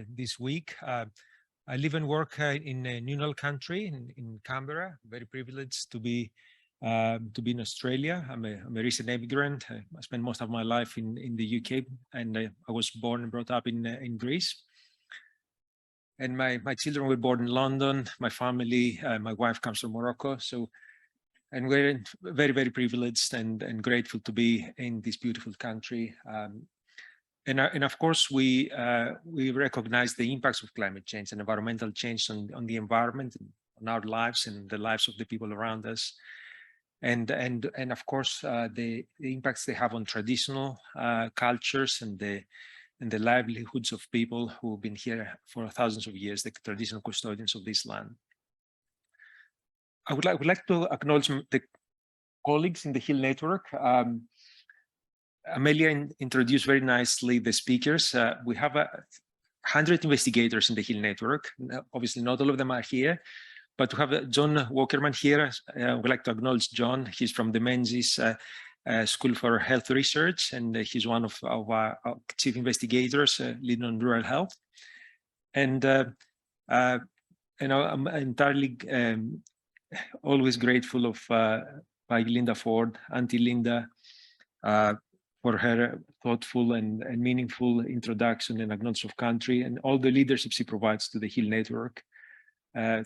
this week. I live and work in Nunal country in Canberra. Very privileged to be in Australia. I'm a recent immigrant. I spent most of my life in the UK, and I was born and brought up in Greece. And my children were born in London. My family, my wife comes from Morocco. And we're very, very privileged and grateful to be in this beautiful country. And of course, we recognize the impacts of climate change and environmental change on the environment, on our lives and the lives of the people around us. And of course, the impacts they have on traditional cultures and the livelihoods of people who've been here for thousands of years, the traditional custodians of this land. I would like to acknowledge the colleagues in the Hill Network. Amelia introduced very nicely the speakers. We have 100 investigators in the Hill Network. Obviously, not all of them are here, but we have John Walkerman here. I would like to acknowledge John. He's from the Menzies School for Health Research, and he's one of our chief investigators leading on rural health. And I'm entirely always grateful of Payi Linda Ford, Auntie Linda, for her thoughtful and meaningful introduction and acknowledgement of country, and all the leadership she provides to the Hill Network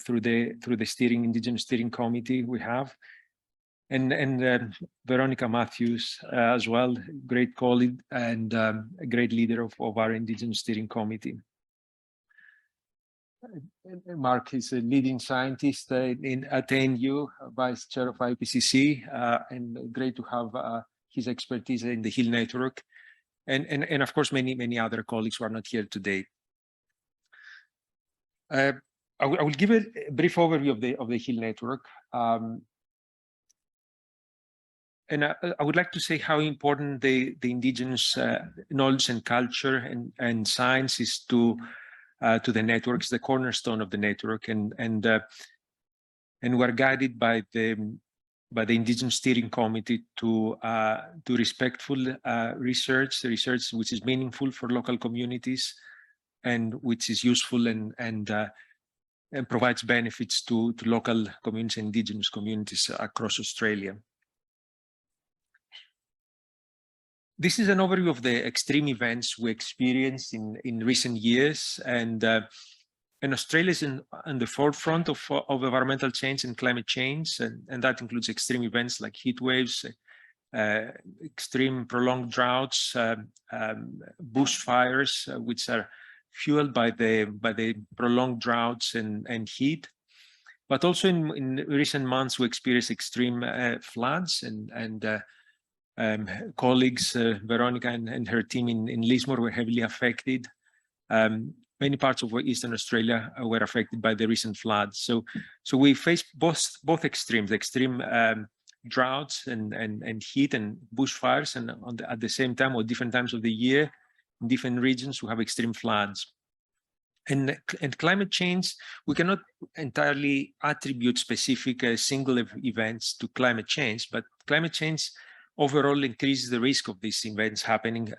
through the Indigenous Steering Committee we have, and Veronica Mathews as well, great colleague and a great leader of our Indigenous Steering Committee. Mark is a leading scientist at ANU, vice chair of IPCC, and great to have his expertise in the Hill Network, and of course many other colleagues who are not here today. I will give a brief overview of the Hill Network, and I would like to say how important the Indigenous knowledge and culture and science is to the network. It's the cornerstone of the network, and we're guided by the Indigenous Steering Committee to respectful research which is meaningful for local communities and which is useful and provides benefits to local communities and Indigenous communities across Australia. This is an overview of the extreme events we experienced in recent years, and Australia is on the forefront of environmental change and climate change, and that includes extreme events like heat waves, extreme prolonged droughts, bushfires, which are fueled by the prolonged droughts and heat. But also in recent months, we experienced extreme floods, and colleagues Veronica and her team in Lismore were heavily affected. Many parts of Eastern Australia were affected by the recent floods. So we faced both extremes, extreme droughts and heat and bushfires, and at the same time, or different times of the year, in different regions, we have extreme floods. And climate change, we cannot entirely attribute specific single events to climate change, but climate change overall increases the risk of these events happening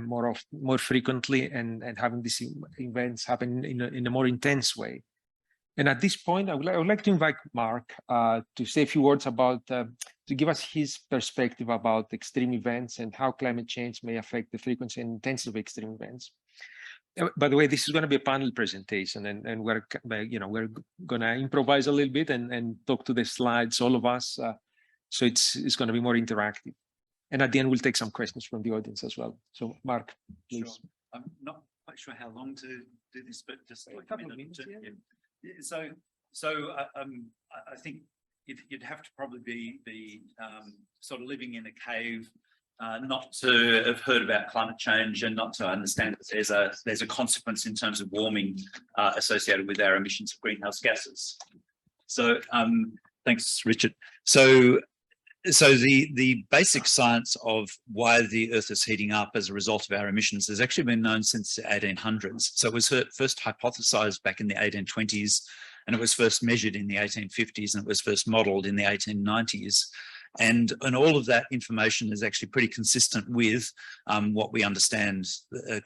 more frequently and having these events happen in a more intense way. And at this point, I would like to invite Mark to say a few words about, to give us his perspective about extreme events and how climate change may affect the frequency and intensity of extreme events. By the way, this is going to be a panel presentation, and we're going to improvise a little bit and talk to the slides, all of us. So it's going to be more interactive. And at the end, we'll take some questions from the audience as well. So, Mark, please. Sure. I'm not quite sure how long to do this, but just like a couple of minutes. Yeah. So I think you'd have to probably be sort of living in a cave, not to have heard about climate change and not to understand that there's a consequence in terms of warming associated with our emissions of greenhouse gases. So thanks, Richard. So the basic science of why the Earth is heating up as a result of our emissions has actually been known since the 1800s. So it was first hypothesized back in the 1820s, and it was first measured in the 1850s, and it was first modeled in the 1890s. And all of that information is actually pretty consistent with what we understand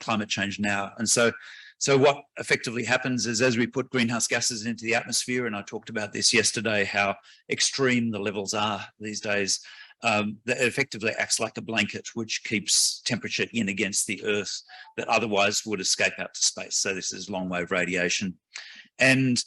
climate change now. And so So what effectively happens is as we put greenhouse gases into the atmosphere, and I talked about this yesterday, how extreme the levels are these days, that effectively acts like a blanket which keeps temperature in against the Earth that otherwise would escape out to space. So this is long wave radiation. And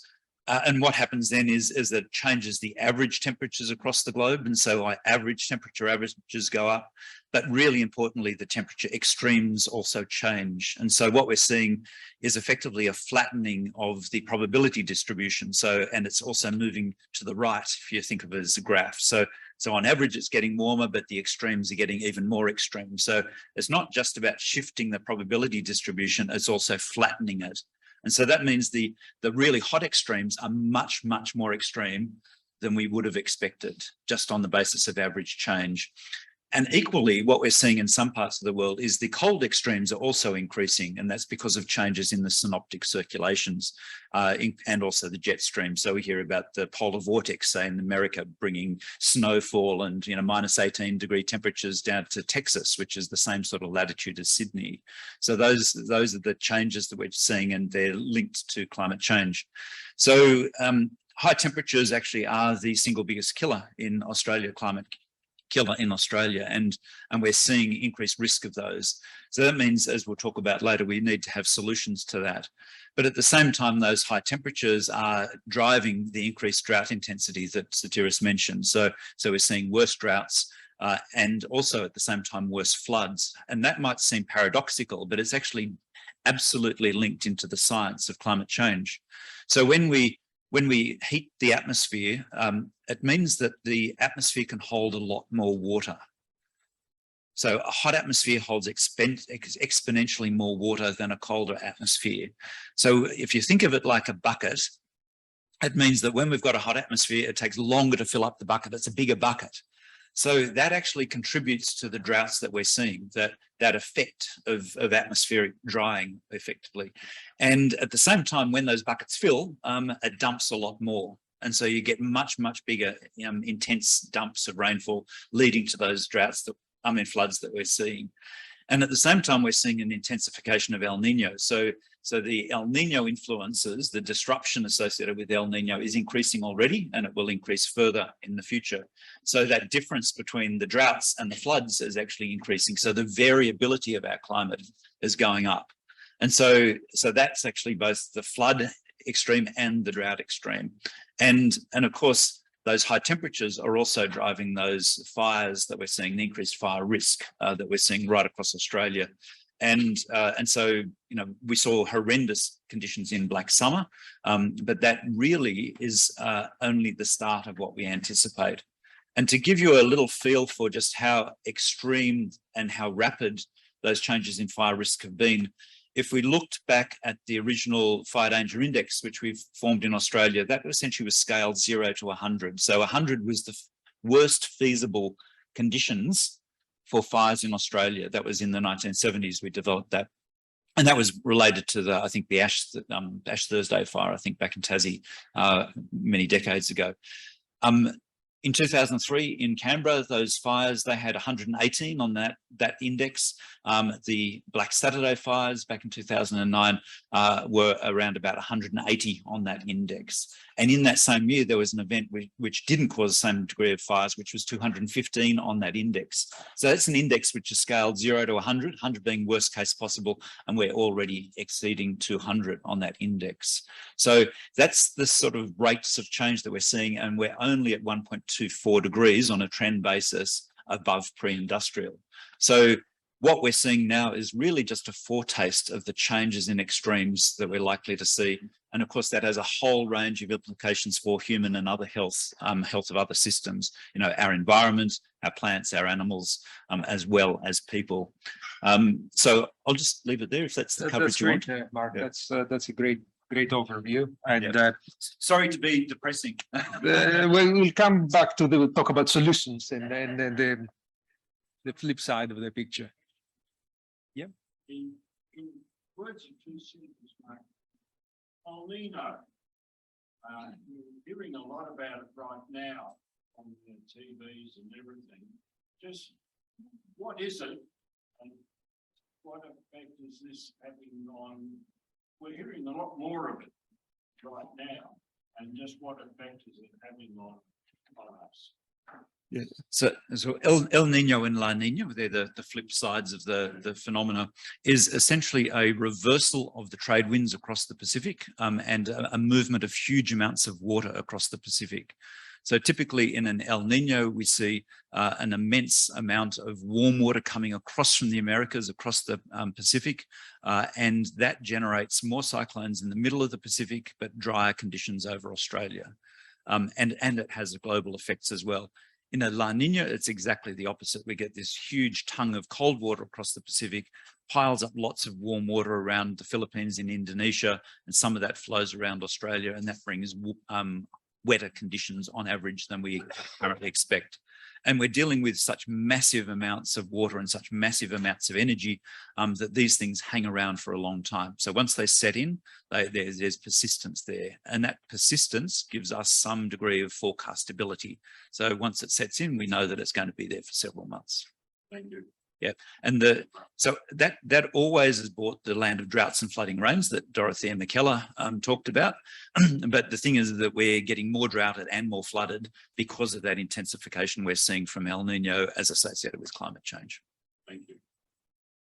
what happens then is that it changes the average temperatures across the globe. And so our average temperature averages go up, but really importantly, the temperature extremes also change. And so what we're seeing is effectively a flattening of the probability distribution. So, and it's also moving to the right, if you think of it as a graph. So on average, it's getting warmer, but the extremes are getting even more extreme. So it's not just about shifting the probability distribution, it's also flattening it. And so that means the really hot extremes are much, much more extreme than we would have expected just on the basis of average change. And equally, what we're seeing in some parts of the world is the cold extremes are also increasing, and that's because of changes in the synoptic circulations and also the jet stream. So we hear about the polar vortex, say in America, bringing snowfall and minus 18-degree temperatures down to Texas, which is the same sort of latitude as Sydney. So those are the changes that we're seeing, and they're linked to climate change. So high temperatures actually are the single biggest killer in Australia, and we're seeing increased risk of those. So that means, as we'll talk about later, we need to have solutions to that. But at the same time, those high temperatures are driving the increased drought intensity that Sotiris mentioned. So we're seeing worse droughts and also at the same time worse floods. And that might seem paradoxical, but it's actually absolutely linked into the science of climate change. So when we heat the atmosphere, it means that the atmosphere can hold a lot more water. So a hot atmosphere holds exponentially more water than a colder atmosphere. So if you think of it like a bucket, it means that when we've got a hot atmosphere, it takes longer to fill up the bucket. It's a bigger bucket. So that actually contributes to the droughts that we're seeing, that effect of atmospheric drying effectively. And at the same time, when those buckets fill, it dumps a lot more. And so you get much, much bigger intense dumps of rainfall leading to those droughts, floods that we're seeing. And at the same time, we're seeing an intensification of El Nino. So the El Nino influences, the disruption associated with El Nino is increasing already, and it will increase further in the future. So that difference between the droughts and the floods is actually increasing. So the variability of our climate is going up. And so that's actually both the flood extreme and the drought extreme. And of course, those high temperatures are also driving those fires that we're seeing, the increased fire risk that we're seeing right across Australia. And so, we saw horrendous conditions in Black Summer, but that really is only the start of what we anticipate. And to give you a little feel for just how extreme and how rapid those changes in fire risk have been, if we looked back at the original fire danger index, which we've formed in Australia, that essentially was scaled 0 to 100. So 100 was the worst feasible conditions for fires in Australia. That was in the 1970s, we developed that. And that was related to the Ash Thursday fire, I think back in Tassie many decades ago. In 2003 in Canberra, those fires, they had 118 on that index. The Black Saturday fires back in 2009 were around about 180 on that index. And in that same year, there was an event which didn't cause the same degree of fires, which was 215 on that index. So that's an index which is scaled 0 to 100, 100 being worst case possible, and we're already exceeding 200 on that index. So that's the sort of rates of change that we're seeing, and we're only at 1.24 degrees on a trend basis above pre-industrial. So what we're seeing now is really just a foretaste of the changes in extremes that we're likely to see. And of course, that has a whole range of implications for human and other health of other systems, our environment, our plants, our animals, as well as people. So I'll just leave it there if that's the coverage you want. Mark. Yeah. That's a great overview. And sorry to be depressing. we'll come back to talk about solutions and then the flip side of the picture. Yeah. In words of two sentences, Mark, El Nino, you're hearing a lot about it right now on the TVs and everything. Just what is it, and what effect is this having on we're hearing a lot more of it right now, and just what effect is it having on us? Yeah. So El Nino and La Nina, they're the flip sides of the phenomena, is essentially a reversal of the trade winds across the Pacific and a movement of huge amounts of water across the Pacific. So typically in an El Nino, we see an immense amount of warm water coming across from the Americas, across the Pacific, and that generates more cyclones in the middle of the Pacific, but drier conditions over Australia. And it has global effects as well. In a La Nina, it's exactly the opposite. We get this huge tongue of cold water across the Pacific, piles up lots of warm water around the Philippines and Indonesia, and some of that flows around Australia, and that brings wetter conditions on average than we currently expect. And we're dealing with such massive amounts of water and such massive amounts of energy that these things hang around for a long time. So once they set in, there's persistence there. And that persistence gives us some degree of forecastability. So once it sets in, we know that it's going to be there for several months. Thank you. Yeah, and so that always has brought the land of droughts and flooding rains that Dorothea McKellar talked about. But the thing is that we're getting more droughted and more flooded because of that intensification we're seeing from El Nino as associated with climate change. Thank you.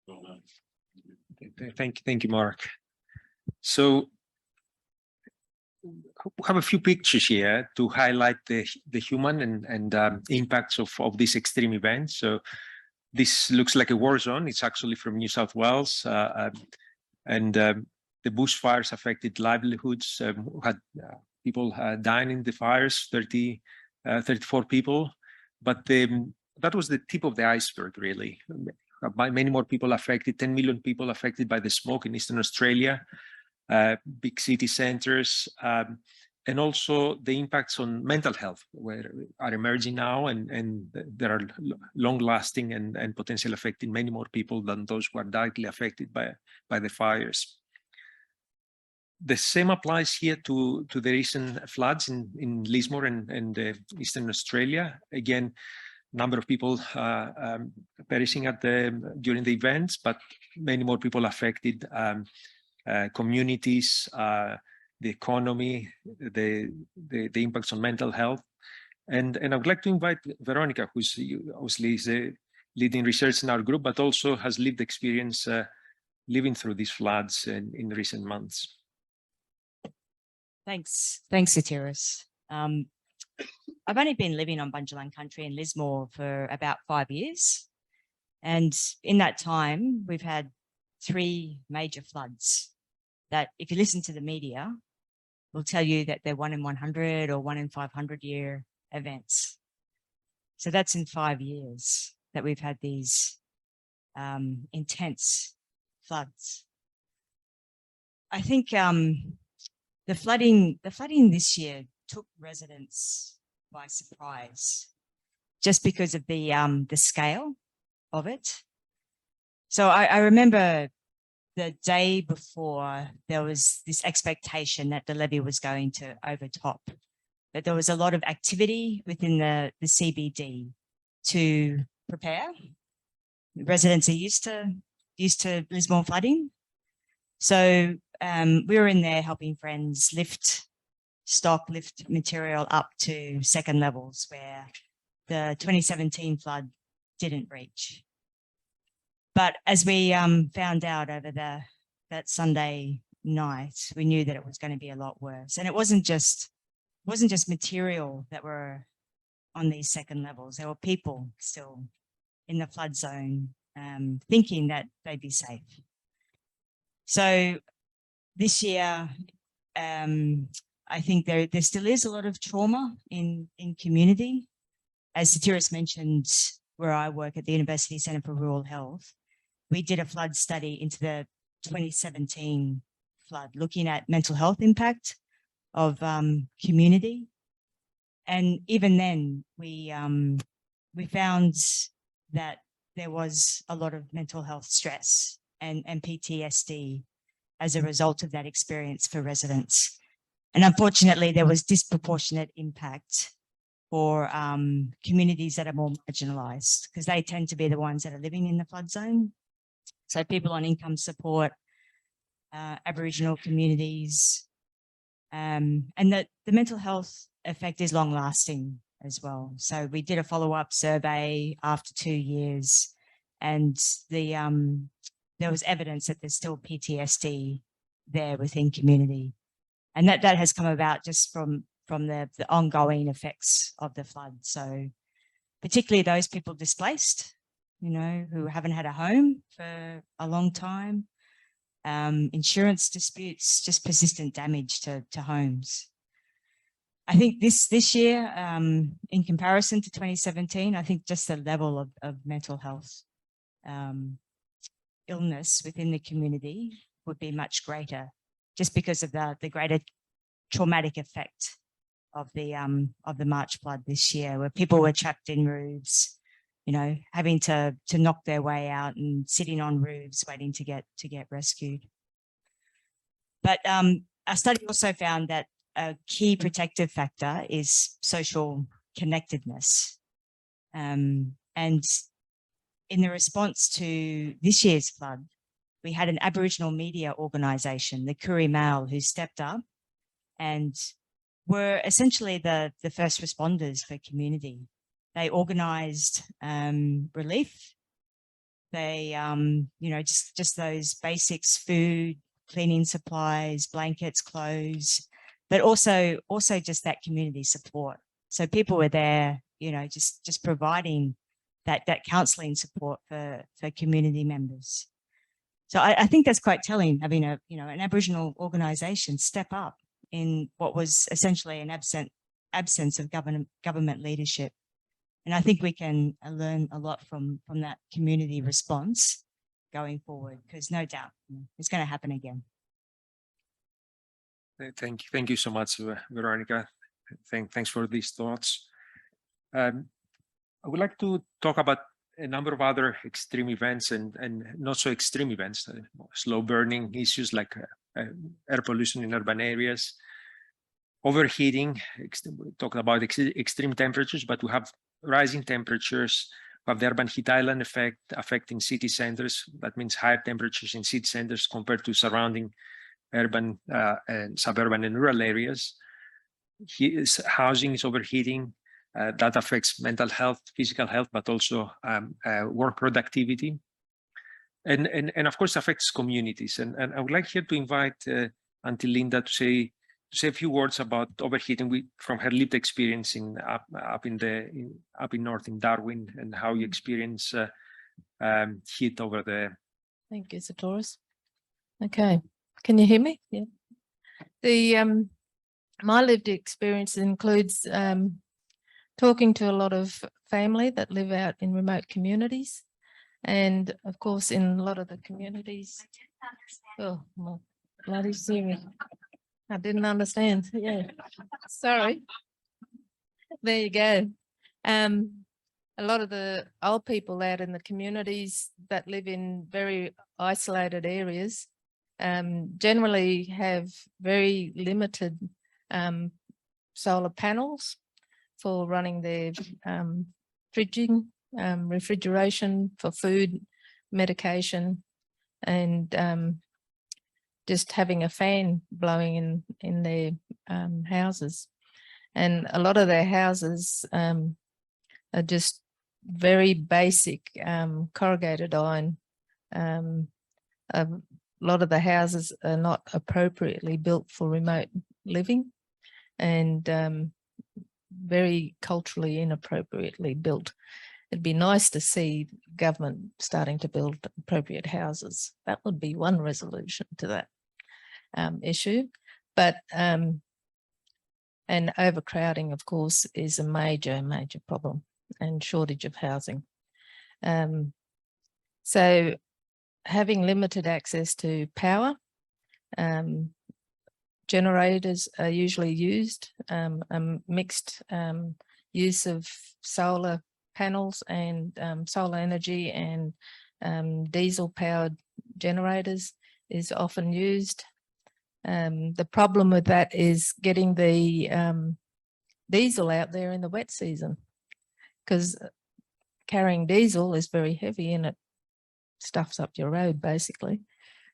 Well done. Thank you, Mark. So we have a few pictures here to highlight the human and impacts of these extreme events. So this looks like a war zone. It's actually from New South Wales, and the bushfires affected livelihoods. Had people dying in the fires, 34 people, but that was the tip of the iceberg, really. Many more people affected, 10 million people affected by the smoke in Eastern Australia, big city centers, and also the impacts on mental health are emerging now, and there are long-lasting and potentially affecting many more people than those who are directly affected by the fires. The same applies here to the recent floods in Lismore and Eastern Australia. Again, number of people perishing during the events, but many more people affected, communities, the economy, the impacts on mental health. And I would like to invite Veronica, who's obviously is leading research in our group, but also has lived experience living through these floods in recent months. Thanks, Sotiris. I've only been living on Bundjalung country in Lismore for about 5 years. And in that time, we've had 3 major floods that, if you listen to the media, will tell you that they're 1 in 100 or 1 in 500 year events. So that's in 5 years that we've had these intense floods. I think the flooding this year took residents by surprise, just because of the scale of it. So I remember the day before, there was this expectation that the levee was going to overtop, that there was a lot of activity within the CBD to prepare. Residents are used to Lismore flooding. So we were in there helping friends lift material up to second levels where the 2017 flood didn't reach. But as we found out over that Sunday night, we knew that it was going to be a lot worse. And it wasn't just material that were on these second levels. There were people still in the flood zone thinking that they'd be safe. So this year, I think there still is a lot of trauma in community. As Sotiris mentioned, where I work at the University Centre for Rural Health, we did a flood study into the 2017 flood, looking at mental health impact of community. And even then, we found that there was a lot of mental health stress and PTSD as a result of that experience for residents. And unfortunately, there was disproportionate impact for communities that are more marginalised, because they tend to be the ones that are living in the flood zone. So people on income support, Aboriginal communities, and that the mental health effect is long lasting as well. So we did a follow-up survey after 2 years, and there was evidence that there's still PTSD there within community, and that has come about just from the ongoing effects of the flood. So particularly those people displaced, you know, who haven't had a home for a long time, insurance disputes, just persistent damage to homes. I think this year, in comparison to 2017, I think just the level of mental health illness within the community would be much greater, just because of the greater traumatic effect of the March flood this year, where people were trapped in roofs, you know, having to knock their way out and sitting on roofs waiting to get rescued. But our study also found that a key protective factor is social connectedness. And in the response to this year's flood, we had an Aboriginal media organisation, the Koori Mail, who stepped up and were essentially the first responders for community. They organised relief. They, you know, just those basics, food, cleaning supplies, blankets, clothes, but also just that community support. So people were there, you know, just providing that counselling support for community members. So I think that's quite telling, having an Aboriginal organisation step up in what was essentially an absence of government leadership. And I think we can learn a lot from that community response going forward, because no doubt it's going to happen again. Thank you so much, Veronica. Thanks for these thoughts. I would like to talk about a number of other extreme events and not so extreme events, slow burning issues like air pollution in urban areas, overheating. Talking about extreme temperatures, but we have rising temperatures. We have the urban heat island effect affecting city centers. That means higher temperatures in city centers compared to surrounding urban and suburban and rural areas. Housing is overheating. That affects mental health, physical health, but also work productivity, and of course affects communities. And I would like here to invite Auntie Linda to say a few words about overheating from her lived experience up in north in Darwin, and how you experience heat over there. Thank you, Sotiris. Okay, can you hear me? Yeah. The my lived experience includes talking to a lot of family that live out in remote communities, and of course in a lot of the communities. Oh, my bloody Siri. I didn't understand. Yeah, sorry. There you go. A lot of the old people out in the communities that live in very isolated areas generally have very limited solar panels for running their fridging, refrigeration, for food, medication, and just having a fan blowing in their houses. And a lot of their houses are just very basic corrugated iron. A lot of the houses are not appropriately built for remote living, and very culturally inappropriately built. It'd be nice to see government starting to build appropriate houses. That would be one resolution to that issue. But and overcrowding, of course, is a major problem, and shortage of housing. So having limited access to power, generators are usually used, a mixed use of solar panels and solar energy and diesel powered generators is often used. The problem with that is getting the diesel out there in the wet season, because carrying diesel is very heavy and it stuffs up your road basically.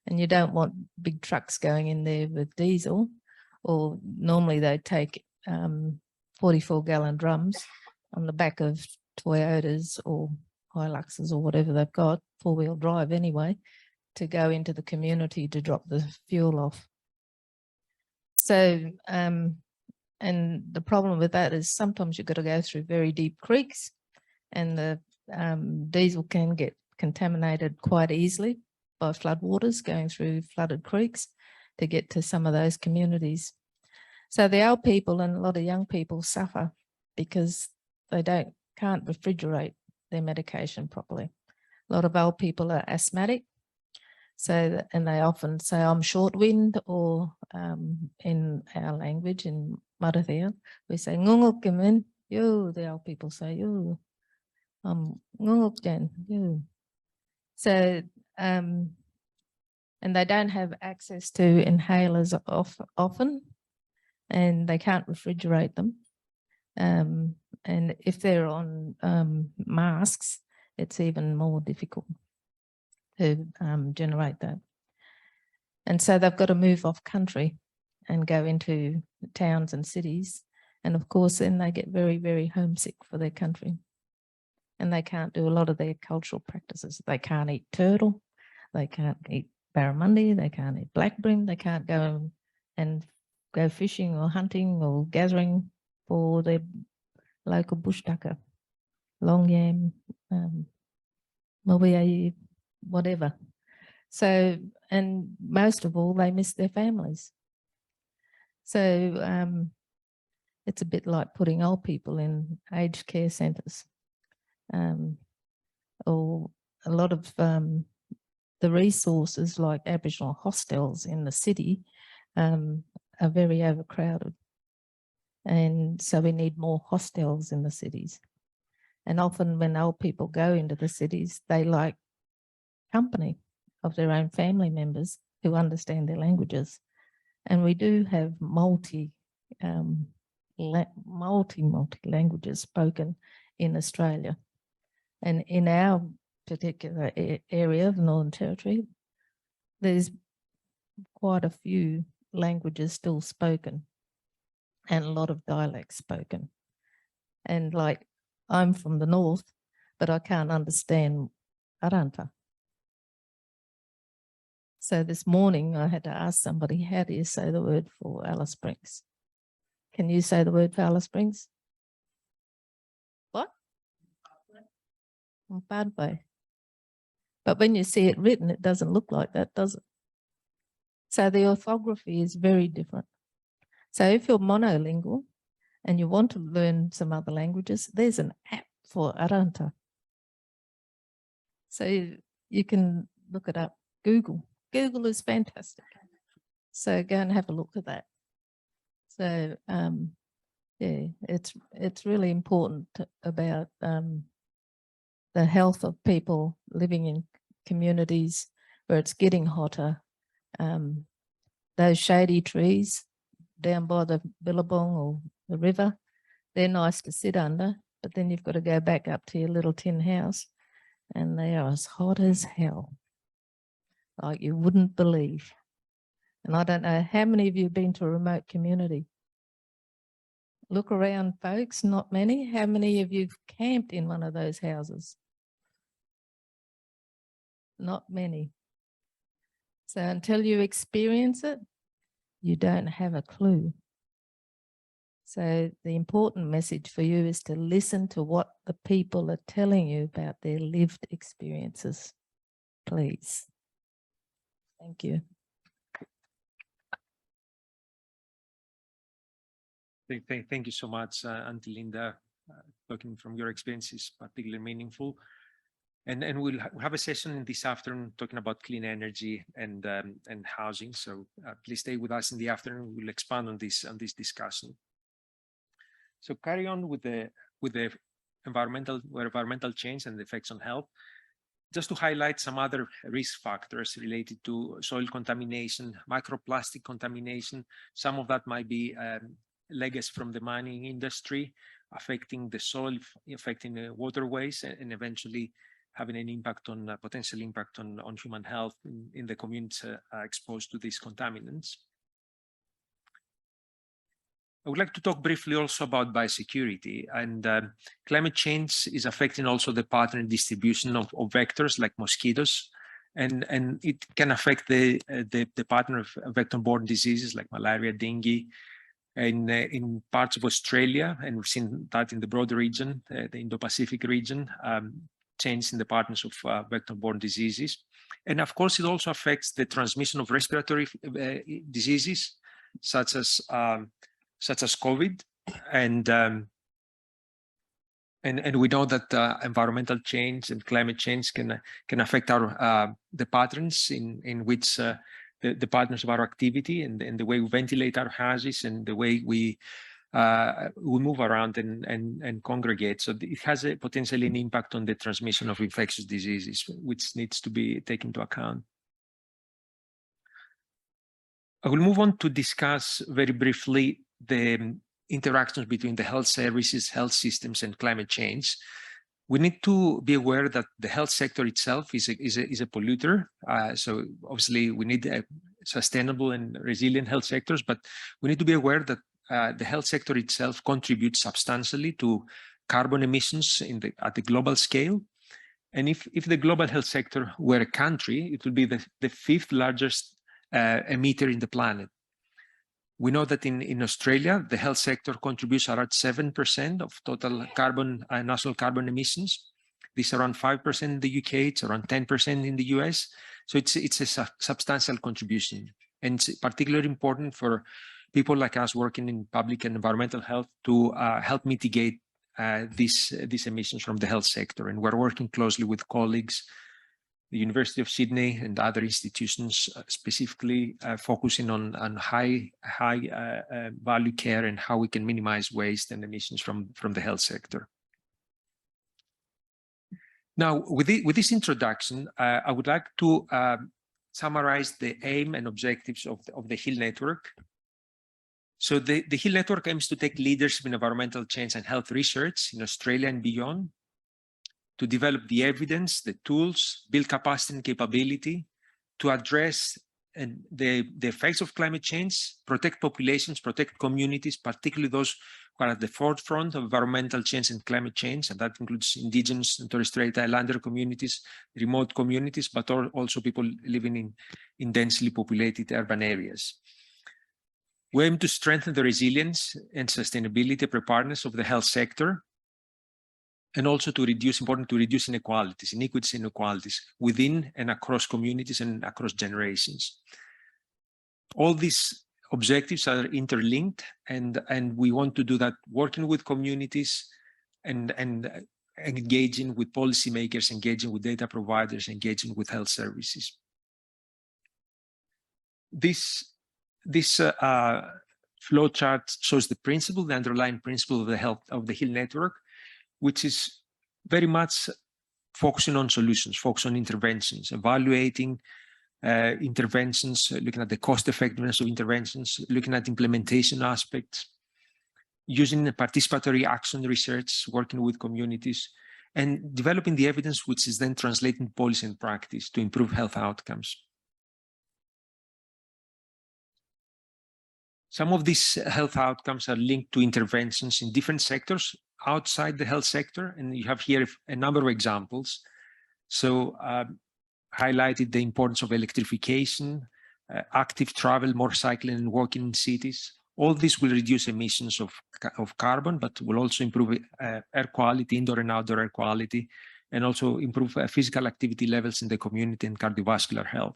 and you don't want big trucks going in there with diesel, or normally they take 44-gallon drums on the back of Toyotas or Hiluxes or whatever they've got, four-wheel drive anyway, to go into the community to drop the fuel off. So, and the problem with that is sometimes you've got to go through very deep creeks, and the diesel can get contaminated quite easily by floodwaters going through flooded creeks to get to some of those communities. So the old people and a lot of young people suffer because they can't refrigerate their medication properly. A lot of old people are asthmatic, so and they often say, I'm short wind, or in our language, in Mathews, we say ngunguk, you, the old people say you, ngunguk, you. So, and they don't have access to inhalers often, and they can't refrigerate them. And if they're on masks, it's even more difficult to generate that. And so they've got to move off country and go into towns and cities. And of course, then they get very, very homesick for their country. And they can't do a lot of their cultural practices. They can't eat turtle, they can't eat barramundi, they can't eat black bream, they can't go and go fishing or hunting or gathering for their local bush tucker, long yam, mobiayi, whatever. So, and most of all, they miss their families. So it's a bit like putting old people in aged care centres. Or a lot of the resources like Aboriginal hostels in the city are very overcrowded. And so we need more hostels in the cities. And often when old people go into the cities, they like company of their own family members who understand their languages. And we do have multi languages spoken in Australia. And in our particular area of the Northern Territory, there's quite a few languages still spoken and a lot of dialects spoken. And like, I'm from the north, but I can't understand Aranta. So this morning I had to ask somebody, how do you say the word for Alice Springs? Can you say the word for Alice Springs? What? Bad way. But when you see it written, it doesn't look like that, does it? So the orthography is very different. So if you're monolingual and you want to learn some other languages, there's an app for Aranta. So you can look it up. Google is fantastic. So go and have a look at that. So yeah, it's really important about the health of people living in communities where it's getting hotter. Those shady trees down by the billabong or the river, they're nice to sit under, but then you've got to go back up to your little tin house and they are as hot as hell, like you wouldn't believe. And I don't know how many of you have been to a remote community. Look around, folks, not many. How many of you have camped in one of those houses? Not many. So until you experience it, you don't have a clue. So the important message for you is to listen to what the people are telling you about their lived experiences, please. Thank you. Thank you so much, Auntie Linda. Talking from your experiences, particularly meaningful. And we'll have a session this afternoon talking about clean energy and housing. So please stay with us in the afternoon. We'll expand on this discussion. So carry on with the environmental change and the effects on health. Just to highlight some other risk factors related to soil contamination, microplastic contamination. Some of that might be legacy from the mining industry, affecting the soil, affecting the waterways, and eventually having an impact on potential impact on human health in the communities exposed to these contaminants. I would like to talk briefly also about biosecurity, and climate change is affecting also the pattern and distribution of vectors like mosquitoes, and it can affect the pattern of vector-borne diseases like malaria, dengue, in parts of Australia, and we've seen that in the broader region, the Indo-Pacific region, change in the patterns of vector-borne diseases. And of course, it also affects the transmission of respiratory diseases, such as COVID, and we know that environmental change and climate change can affect our the patterns in which the patterns of our activity and the way we ventilate our houses and the way we move around and congregate. So it has potentially an impact on the transmission of infectious diseases, which needs to be taken into account. I will move on to discuss very briefly the interactions between the health services, health systems, and climate change. We need to be aware that the health sector itself is a polluter. So obviously we need a sustainable and resilient health sectors, but we need to be aware that the health sector itself contributes substantially to carbon emissions at the global scale. And if the global health sector were a country, it would be the fifth largest emitter in the planet. We know that in Australia, the health sector contributes around 7% of total carbon, national carbon emissions. This is around 5% in the UK, it's around 10% in the US. So it's a substantial contribution. And it's particularly important for people like us working in public and environmental health to help mitigate these emissions from the health sector. And we're working closely with colleagues, the University of Sydney and other institutions, specifically focusing on high value care and how we can minimize waste and emissions from the health sector. Now, with this introduction, I would like to summarize the aim and objectives of the HEAL network. So the HEAL network aims to take leadership in environmental change and health research in Australia and beyond, to develop the evidence, the tools, build capacity and capability to address the effects of climate change, protect populations, protect communities, particularly those who are at the forefront of environmental change and climate change, and that includes Indigenous and Torres Strait Islander communities, remote communities, but also people living in densely populated urban areas. We aim to strengthen the resilience and sustainability preparedness of the health sector, and also to reduce inequalities, inequities and inequalities within and across communities and across generations. All these objectives are interlinked, and we want to do that working with communities and engaging with policymakers, engaging with data providers, engaging with health services. This flow chart shows the principle, the underlying principle of the HEAL network, which is very much focusing on solutions, focus on interventions, evaluating interventions, looking at the cost effectiveness of interventions, looking at implementation aspects, using the participatory action research, working with communities, and developing the evidence which is then translated into policy and practice to improve health outcomes. Some of these health outcomes are linked to interventions in different sectors outside the health sector, and you have here a number of examples. So highlighted the importance of electrification, active travel, more cycling and walking in cities. All this will reduce emissions of carbon, but will also improve air quality, indoor and outdoor air quality, and also improve physical activity levels in the community and cardiovascular health.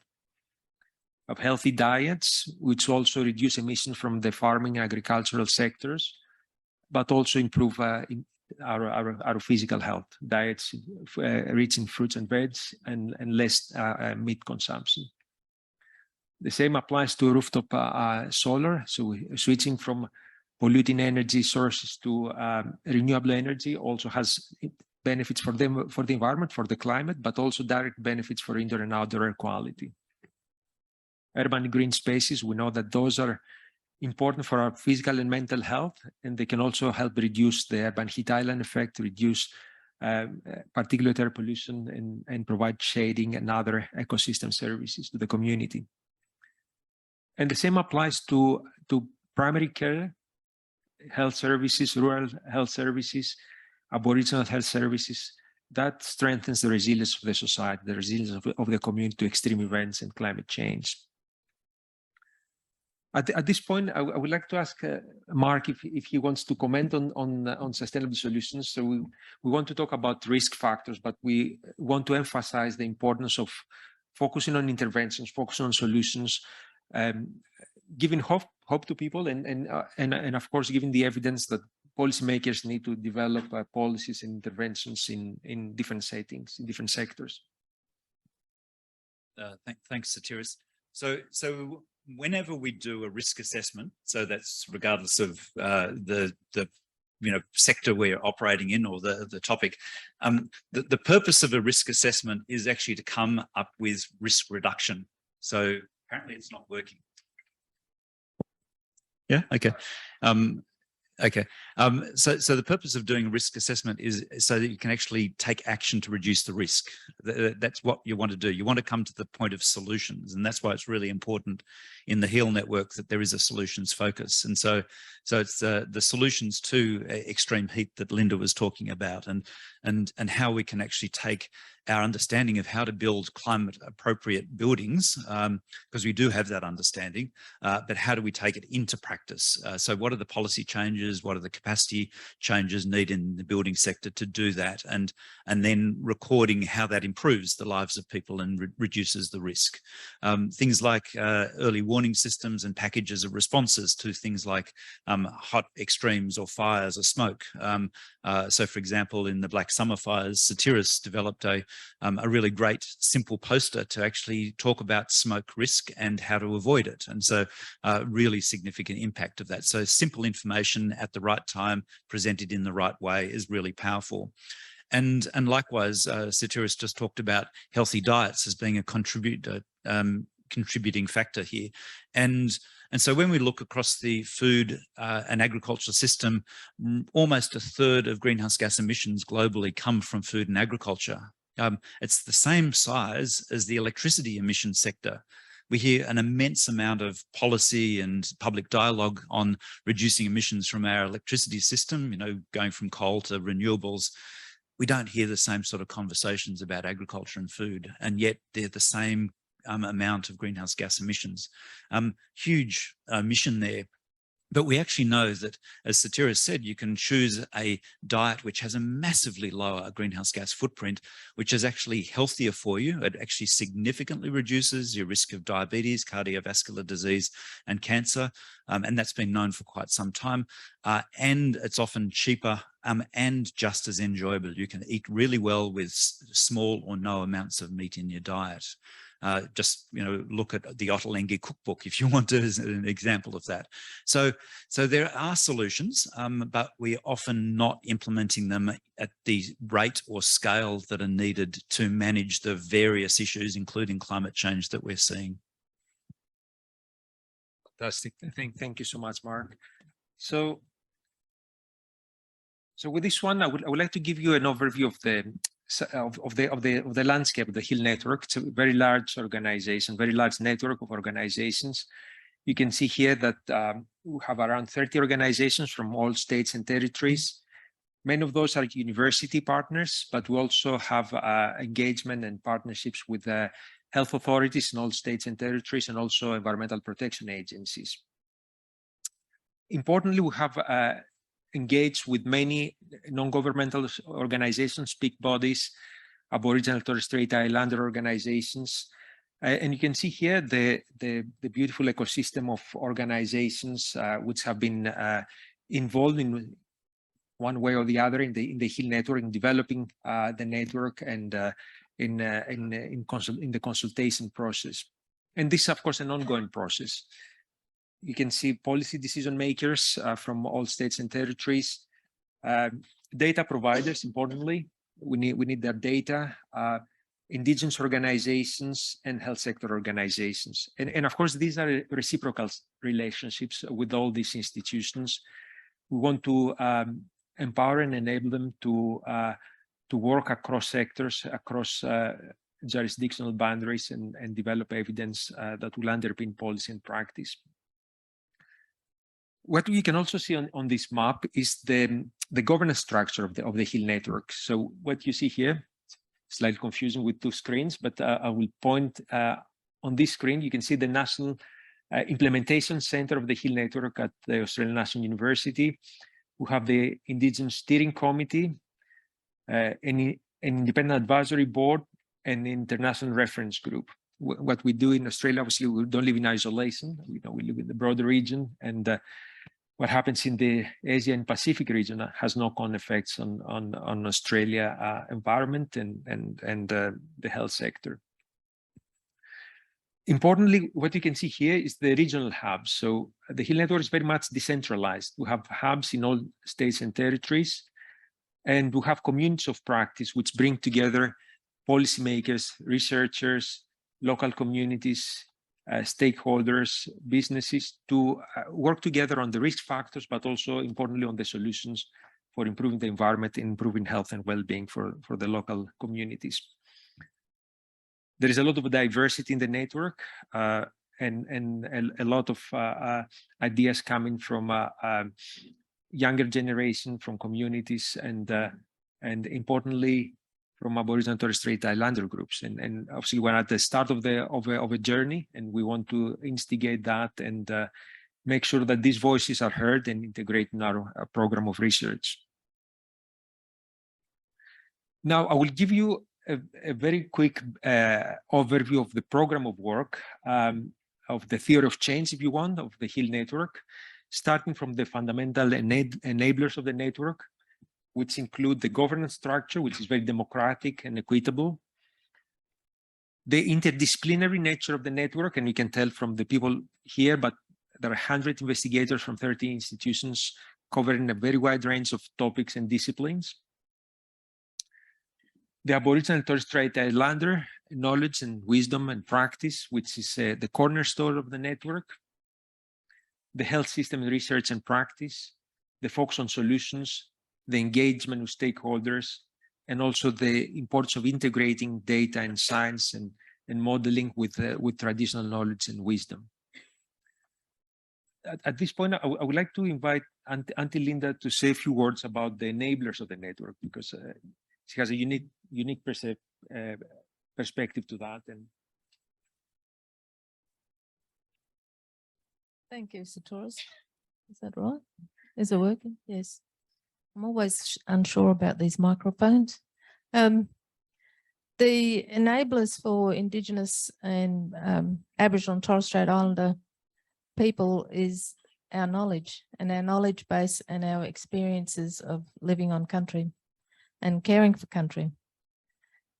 Of healthy diets, which also reduce emissions from the farming and agricultural sectors, but also improve our physical health. Diets rich in fruits and veggies and less meat consumption. The same applies to rooftop solar. So switching from polluting energy sources to renewable energy also has benefits for the environment, for the climate, but also direct benefits for indoor and outdoor air quality. Urban green spaces, we know that those are important for our physical and mental health, and they can also help reduce the urban heat island effect, reduce particulate air pollution, and provide shading and other ecosystem services to the community. And the same applies to primary care, health services, rural health services, Aboriginal health services. That strengthens the resilience of the society, the resilience of the community to extreme events and climate change. At this point, I would like to ask Mark if he wants to comment on sustainable solutions. So we want to talk about risk factors, but we want to emphasize the importance of focusing on interventions, focusing on solutions, giving hope to people, and of course, giving the evidence that policymakers need to develop policies and interventions in different settings, in different sectors. Thanks, Sotiris. So whenever we do a risk assessment, so that's regardless of the sector we're operating in or the topic, the purpose of a risk assessment is actually to come up with risk reduction. So apparently it's not working. Yeah, okay. So the purpose of doing a risk assessment is so that you can actually take action to reduce the risk. That's what you want to do. You want to come to the point of solutions, and that's why it's really important in the HEAL network that there is a solutions focus. And so it's the solutions to extreme heat that Linda was talking about, and how we can actually take our understanding of how to build climate appropriate buildings, because we do have that understanding, but how do we take it into practice? So what are the policy changes? What are the capacity changes needed in the building sector to do that? And then recording how that improves the lives of people and reduces the risk. Things like early warning systems and packages of responses to things like hot extremes or fires or smoke. So for example, in the Black Summer fires, Sotiris developed a really great simple poster to actually talk about smoke risk and how to avoid it. And so really significant impact of that. So simple information at the right time presented in the right way is really powerful. And likewise, Sotiris just talked about healthy diets as being a contributing factor here. And so when we look across the food and agriculture system, almost a third of greenhouse gas emissions globally come from food and agriculture. It's the same size as the electricity emission sector. We hear an immense amount of policy and public dialogue on reducing emissions from our electricity system, going from coal to renewables. We don't hear the same sort of conversations about agriculture and food, and yet they're the same amount of greenhouse gas emissions. Huge mission there. But we actually know that, as Sotiris said, you can choose a diet which has a massively lower greenhouse gas footprint, which is actually healthier for you. It actually significantly reduces your risk of diabetes, cardiovascular disease, and cancer. And that's been known for quite some time. And it's often cheaper and just as enjoyable. You can eat really well with small or no amounts of meat in your diet. Just look at the Ottolenghi cookbook if you want to, as an example of that. So there are solutions, but we're often not implementing them at the rate or scale that are needed to manage the various issues, including climate change, that we're seeing. Fantastic. Thank you so much, Mark. So with this one, I would like to give you an overview of the landscape of the HEAL network. It's a very large organization, very large network of organizations. You can see here that we have around 30 organizations from all states and territories. Many of those are university partners, but we also have engagement and partnerships with health authorities in all states and territories, and also environmental protection agencies. Importantly, we have engaged with many non-governmental organizations, peak bodies, Aboriginal, Torres Strait Islander organizations. And you can see here the beautiful ecosystem of organizations which have been involved in one way or the other in the HEAL network, in developing the network, and in the consultation process. And this is, of course, an ongoing process. You can see policy decision makers from all states and territories, data providers. Importantly, we need their data, Indigenous organizations, and health sector organizations. And of course, these are reciprocal relationships with all these institutions. We want to empower and enable them to to work across sectors, across jurisdictional boundaries, and develop evidence that will underpin policy and practice. What we can also see on this map is the governance structure of the Hill network. So what you see here, slightly confusing with two screens, but I will point on this screen. You can see the National Implementation Center of the Hill network at the Australian National University. We have the Indigenous Steering Committee, an independent advisory board, and international reference group. What we do in Australia, obviously, we don't live in isolation. We live in the broader region, and what happens in the Asia and Pacific region has knock-on effects on Australia environment and the health sector. Importantly, what you can see here is the regional hubs. So the Hill network is very much decentralized. We have hubs in all states and territories, and we have communities of practice which bring together policymakers, researchers, local communities, stakeholders, businesses to work together on the risk factors, but also importantly on the solutions for improving the environment and improving health and well-being for the local communities. There is a lot of diversity in the network and a lot of ideas coming from younger generation, from communities, and importantly, from Aboriginal and Torres Strait Islander groups. And obviously we're at the start of a journey, and we want to instigate that and make sure that these voices are heard and integrate in our program of research. Now, I will give you a very quick overview of the program of work, of the theory of change, if you want, of the Hill network, starting from the fundamental enablers of the network, which include the governance structure, which is very democratic and equitable, the interdisciplinary nature of the network, and you can tell from the people here, but there are 100 investigators from 30 institutions covering a very wide range of topics and disciplines. The Aboriginal and Torres Strait Islander knowledge and wisdom and practice, which is the cornerstone of the network. The health system and research and practice, the focus on solutions, the engagement with stakeholders, and also the importance of integrating data and science and modeling with traditional knowledge and wisdom. At this point, I would like to invite Auntie Linda to say a few words about the enablers of the network, because she has a unique perspective to that. And thank you, Sotiris. Is that right? Is it working? Yes. I'm always unsure about these microphones. The enablers for Indigenous and Aboriginal and Torres Strait Islander people is our knowledge and our knowledge base and our experiences of living on country and caring for country.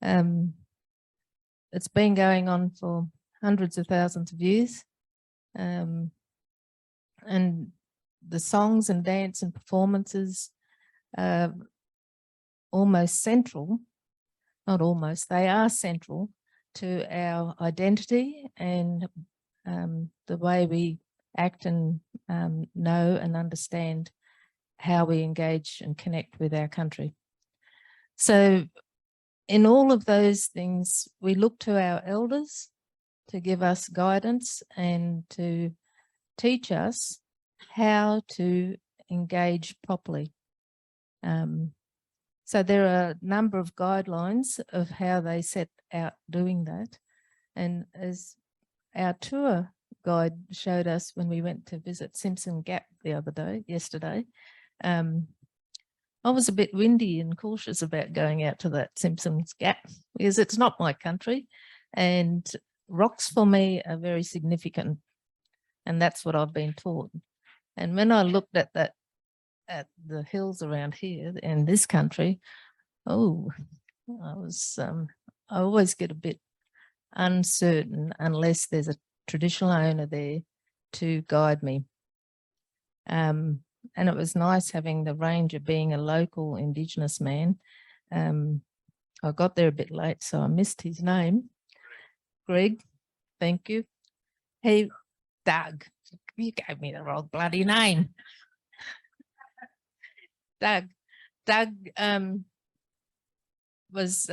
It's been going on for hundreds of thousands of years. And the songs and dance and performances almost central, not almost, they are central to our identity and the way we act and know and understand how we engage and connect with our country. So in all of those things, we look to our elders to give us guidance and to teach us how to engage properly. So there are a number of guidelines of how they set out doing that. And as our tour guide showed us when we went to visit Simpson Gap yesterday, I was a bit windy and cautious about going out to that Simpson's Gap because it's not my country, and rocks for me are very significant, and that's what I've been taught. And when I looked at that, at the hills around here in this country, I always get a bit uncertain unless there's a traditional owner there to guide me. And it was nice having the range of being a local Indigenous man. I got there a bit late, so I missed his name. Greg, thank you. Hey, Doug, you gave me the wrong bloody name. Doug, was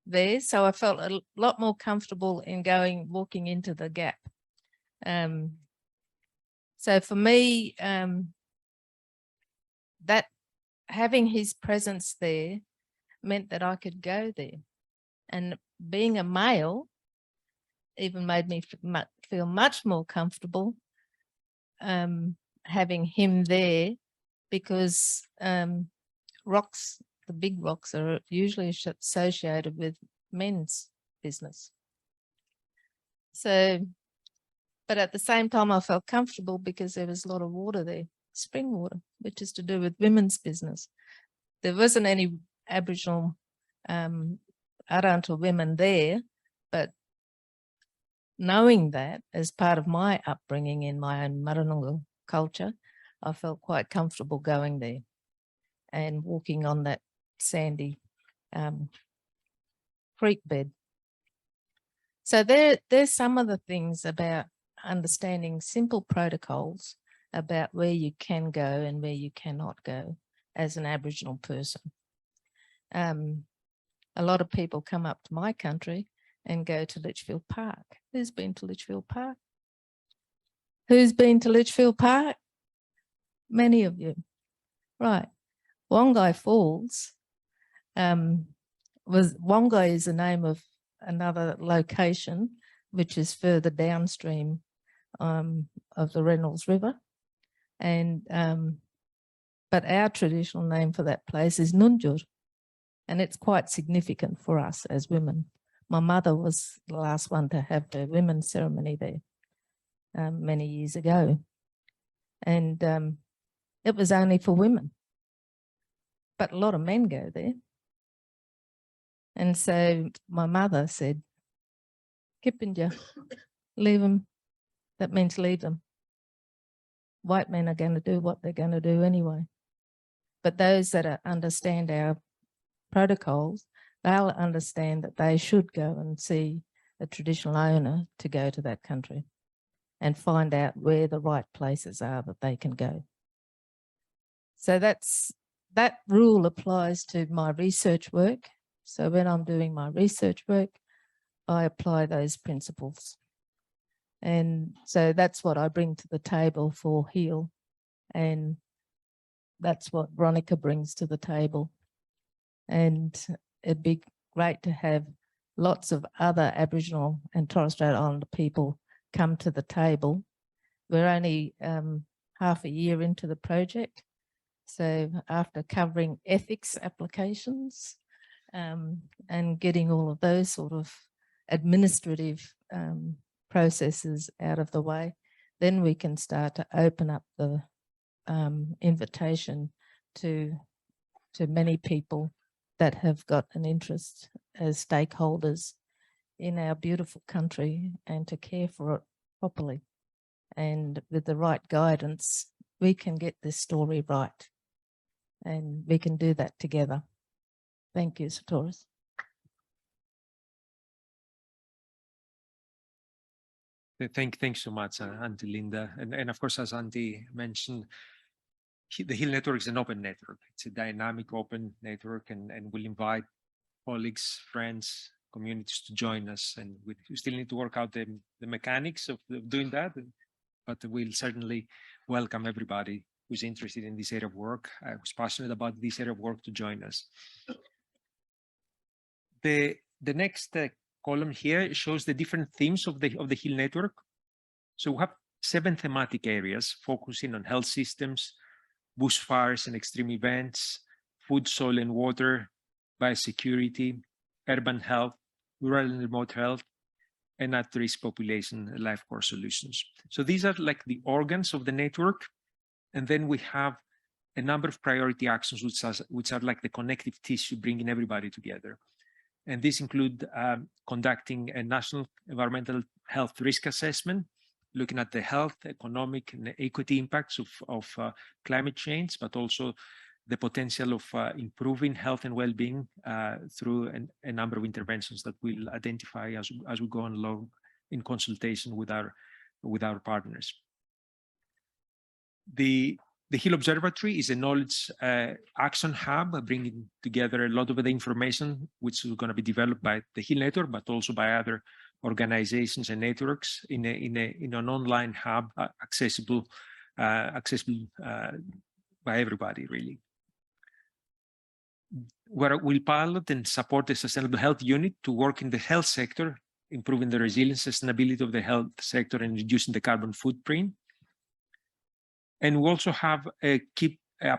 there, so I felt a lot more comfortable in walking into the gap. So for me, that having his presence there meant that I could go there, and being a male even made me feel much more comfortable having him there, because rocks, the big rocks, are usually associated with men's business. So, but at the same time, I felt comfortable because there was a lot of water there, spring water, which is to do with women's business. There wasn't any Aboriginal Arunta women there, but knowing that as part of my upbringing in my own Marranunggu culture, I felt quite comfortable going there and walking on that sandy creek bed. So there's some of the things about understanding simple protocols about where you can go and where you cannot go as an Aboriginal person. A lot of people come up to my country and go to Litchfield Park. Who's been to Litchfield Park? Who's been to Litchfield Park? Many of you. Right. Wongai Falls Wongai is the name of another location which is further downstream of the Reynolds River. And but our traditional name for that place is Nunjur, and it's quite significant for us as women. My mother was the last one to have the women's ceremony there many years ago. And it was only for women, but a lot of men go there. And so my mother said, Kipinja, leave them. That means leave them. White men are going to do what they're going to do anyway. But those that understand our protocols, they'll understand that they should go and see a traditional owner to go to that country and find out where the right places are that they can go. So that rule applies to my research work. So when I'm doing my research work, I apply those principles. And so that's what I bring to the table for HEAL. And that's what Veronica brings to the table. And it'd be great to have lots of other Aboriginal and Torres Strait Islander people come to the table. We're only half a year into the project. So after covering ethics applications and getting all of those sort of administrative processes out of the way, then we can start to open up the invitation to many people that have got an interest as stakeholders in our beautiful country and to care for it properly. And with the right guidance, we can get this story right. And we can do that together. Thank you, Sotiris. Thanks so much, Auntie Linda. And of course, as Auntie mentioned, the HEAL network is an open network. It's a dynamic, open network, and we'll invite colleagues, friends, communities to join us. And we still need to work out the mechanics of doing that, but we'll certainly welcome everybody who's interested in this area of work, who's passionate about this area of work, to join us. The next column here shows the different themes of the HEAL network. So we have 7 thematic areas focusing on health systems, bushfires and extreme events, food, soil and water, biosecurity, urban health, rural and remote health, and at-risk population life course solutions. So these are like the organs of the network. And then we have a number of priority actions which are like the connective tissue bringing everybody together. And these include conducting a national environmental health risk assessment, looking at the health, economic, and equity impacts of climate change, but also the potential of improving health and well-being through a number of interventions that we'll identify as we go along in consultation with our partners. The The Hill Observatory is a knowledge action hub, bringing together a lot of the information which is going to be developed by the Hill Network, but also by other organizations and networks in an online hub accessible by everybody, really. We'll pilot and support the Sustainable Health Unit to work in the health sector, improving the resilience, sustainability of the health sector and reducing the carbon footprint. And we also have a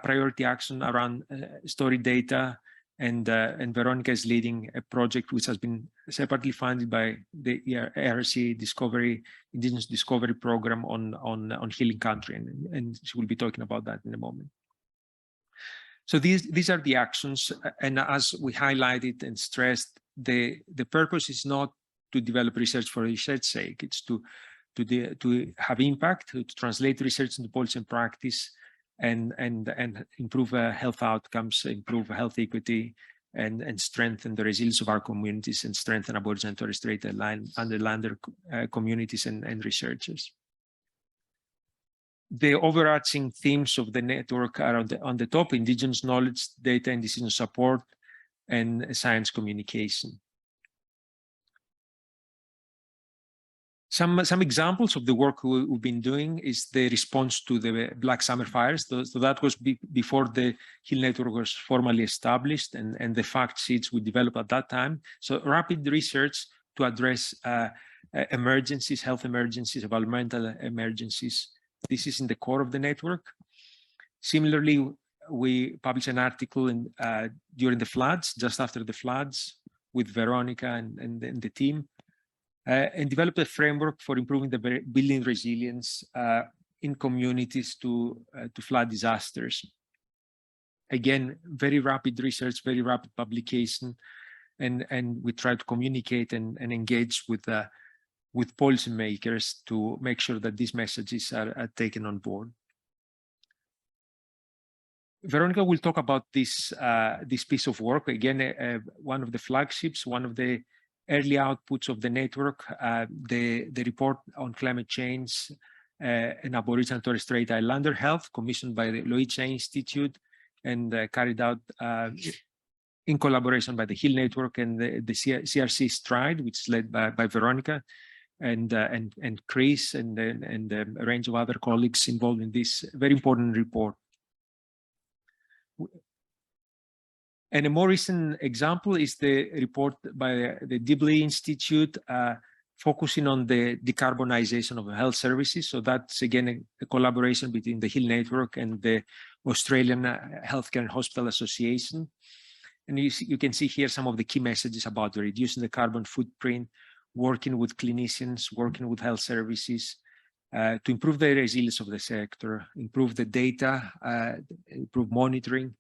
priority action around story data, and Veronica is leading a project which has been separately funded by the ARC Discovery, Indigenous Discovery Program on healing country, and she will be talking about that in a moment. So these are the actions, and as we highlighted and stressed, the purpose is not to develop research for research's sake. It's to have impact, to translate research into policy and practice, and improve health outcomes, improve health equity, and strengthen the resilience of our communities, and strengthen Aboriginal and Torres Strait Islander communities and researchers. The overarching themes of the network are on the top: Indigenous knowledge, data and decision support, and science communication. Some examples of the work we've been doing is the response to the Black Summer fires. So that was before the Hill Network was formally established, and the fact sheets we developed at that time. So rapid research to address emergencies, health emergencies, environmental emergencies. This is in the core of the network. Similarly, we published an article during the floods, just after the floods, with Veronica and the team, and developed a framework for improving the building resilience in communities to flood disasters. Again, very rapid research, very rapid publication, and we try to communicate and engage with policymakers to make sure that these messages are taken on board. Veronica will talk about this piece of work. Again, one of the flagships, one of the early outputs of the network, the report on climate change and Aboriginal and Torres Strait Islander health, commissioned by the Loicha Institute and carried out in collaboration by the Hill Network and the CRC Strait, which is led by Veronica and Chris and a range of other colleagues involved in this very important report. And a more recent example is the report by the Dibley Institute focusing on the decarbonization of health services. So that's again a collaboration between the Hill Network and the Australian Healthcare and Hospital Association. And you can see here some of the key messages about reducing the carbon footprint, working with clinicians, working with health services to improve the resilience of the sector, improve the data, improve monitoring,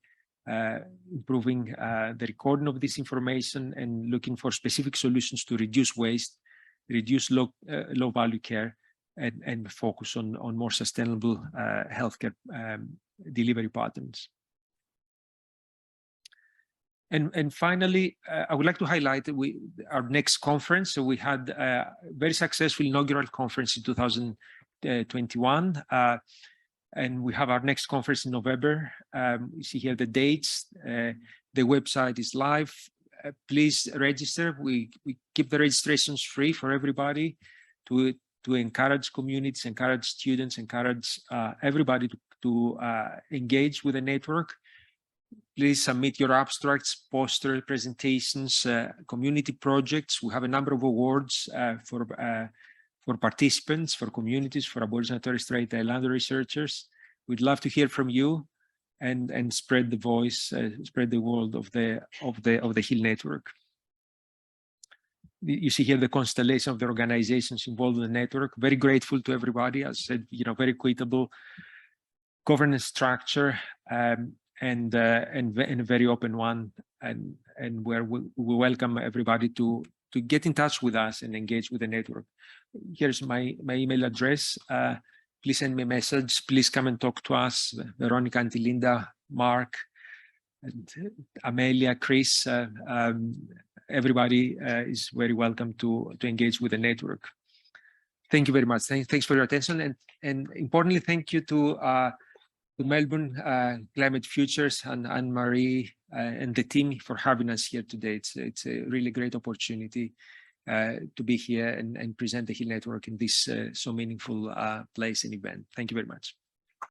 improving the recording of this information, and looking for specific solutions to reduce waste, reduce low value care, and focus on more sustainable healthcare delivery patterns. And finally, I would like to highlight our next conference. So we had a very successful inaugural conference in 2021. And we have our next conference in November. You see here the dates. The website is live. Please register. We keep the registrations free for everybody to encourage communities, encourage students, encourage everybody to engage with the network. Please submit your abstracts, poster presentations, community projects. We have a number of awards for participants, for communities, for Aboriginal and Torres Strait Islander researchers. We'd love to hear from you and spread the voice, spread the word of the Hill Network. You see here the constellation of the organizations involved in the network. Very grateful to everybody. As I said, very equitable governance structure, and a very open one, and where we welcome everybody to get in touch with us and engage with the network. Here's my email address. Please send me a message. Please come and talk to us. Veronica, Auntie Linda, Mark, and Amelia, Chris, everybody is very welcome to engage with the network. Thank you very much. Thanks for your attention, and importantly, thank you to to Melbourne Climate Futures and Anne-Marie and the team for having us here today. It's a really great opportunity to be here and present the Hill Network in this so meaningful place and event. Thank you very much.